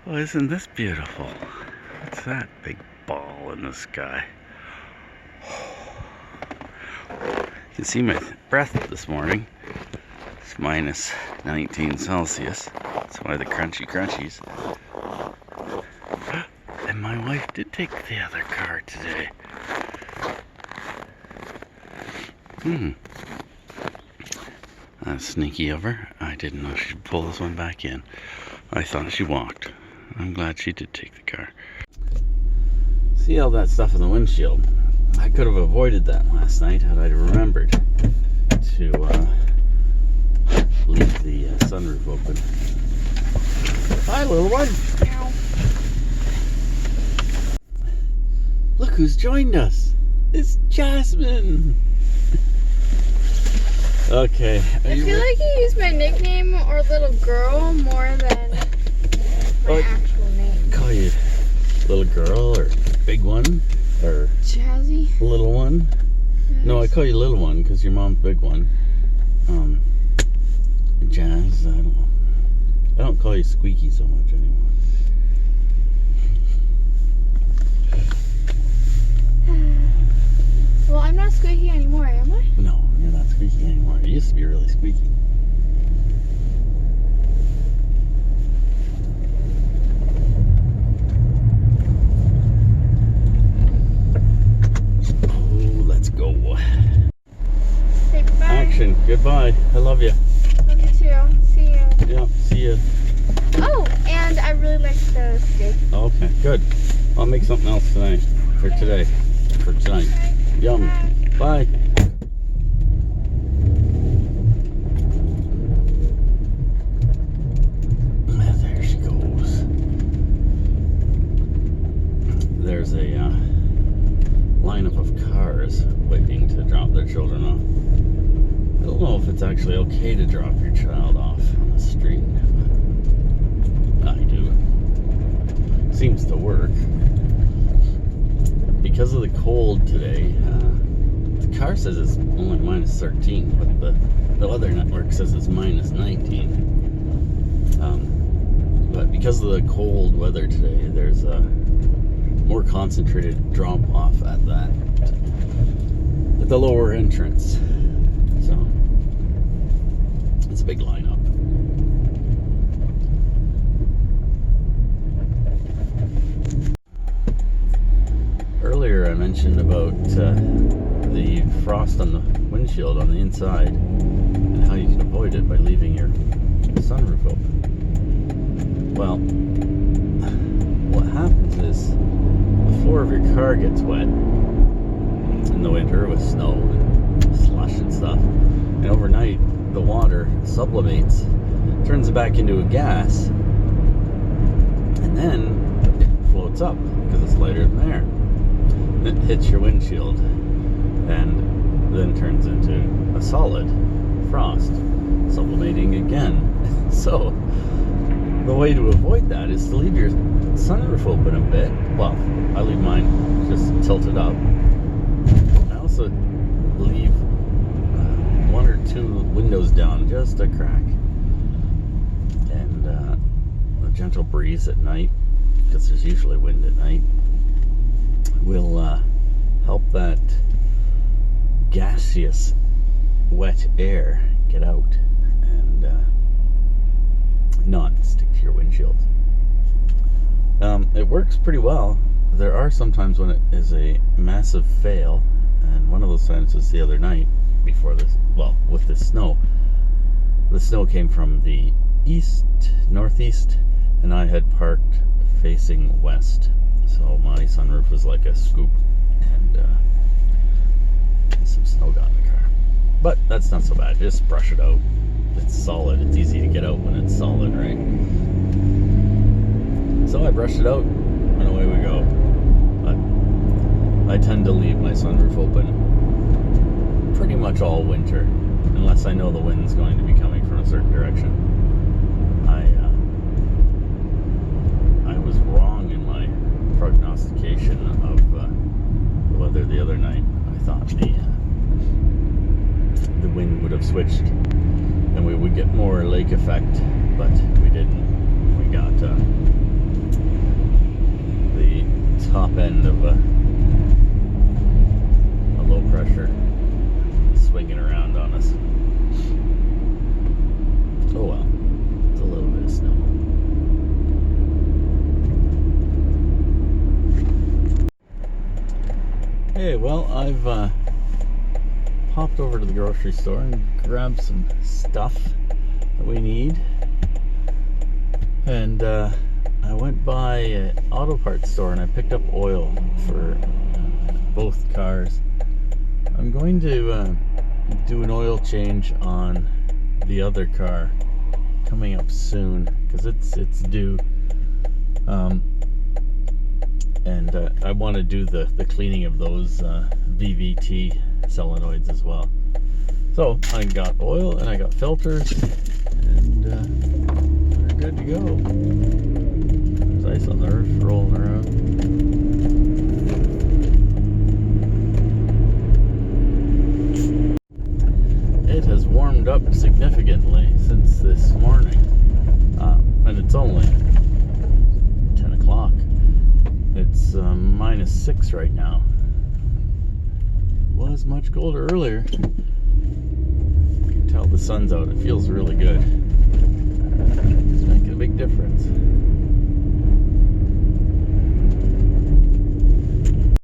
Oh, isn't this beautiful? What's that big ball in the sky? You can see my breath this morning. It's minus 19 Celsius. That's why the crunchy crunchies. And my wife did take the other car today. That's sneaky of her. I didn't know she'd pull this one back in. I thought she walked. I'm glad she did take the car. See all that stuff in the windshield? I could have avoided that last night had I remembered to leave the sunroof open. Hi, little one. Ow. Look who's joined us. It's Jasmine. Okay. I feel like you use my nickname or little girl more than my actual name. Call you little girl or big one or Jazzy? little one? Yes. No, I call you little one because your mom's big one. Jazz, I don't call you Squeaky so much anymore. Well, I'm not squeaky anymore, am I? No, you're not squeaky anymore. You used to be really squeaky. Oh, let's go. Say goodbye. Action. Goodbye. I love you. Love you too. See you. Yeah, see you. Oh, and I really like the steak. Okay, good. I'll make something else tonight. For today. For tonight. Yum. Bye. There she goes. There's a lineup of cars waiting to drop their children off. I don't know if it's actually okay to drop your child off on the street. I do. Seems to work. Because of the cold today, the car says it's only minus 13, but the weather network says it's minus 19. But because of the cold weather today, there's a more concentrated drop-off at the lower entrance. So, it's a big lineup. Earlier I mentioned about the frost on the windshield on the inside and how you can avoid it by leaving your sunroof open. Well, what happens is the floor of your car gets wet in the winter with snow and slush and stuff, and overnight the water sublimates, turns it back into a gas, and then it floats up because it's lighter than air. It hits your windshield and then turns into a solid frost, sublimating again. So the way to avoid that is to leave your sunroof open a bit. Well, I leave mine just tilted up. I also leave one or two windows down, just a crack, and a gentle breeze at night, because there's usually wind at night, will help that gaseous, wet air get out and not stick to your windshield. It works pretty well. There are some times when it is a massive fail, and one of those times was the other night before this, well, with the snow. The snow came from the northeast, and I had parked facing west. So my sunroof was like a scoop, and some snow got in the car. But that's not so bad. Just brush it out. It's solid. It's easy to get out when it's solid, right? So I brushed it out, and away we go. But I tend to leave my sunroof open pretty much all winter, unless I know the wind's going to be coming from a certain direction. I was wrong in my prognostication of the weather the other night. I thought the wind would have switched and we would get more lake effect, but we didn't. We got end of a low pressure swinging around on us. Oh well, it's a little bit of snow. Hey, well, I've popped over to the grocery store and grabbed some stuff that we need. And I went by an auto parts store and I picked up oil for both cars. I'm going to do an oil change on the other car coming up soon because it's due. And I want to do the cleaning of those VVT solenoids as well. So I got oil and I got filters, and we're good to go. There's ice on the roof rolling around. It has warmed up significantly since this morning, and it's only 10 o'clock. It's -6 right now. It was much colder earlier. You can tell the sun's out. It feels really good. It's making a big difference.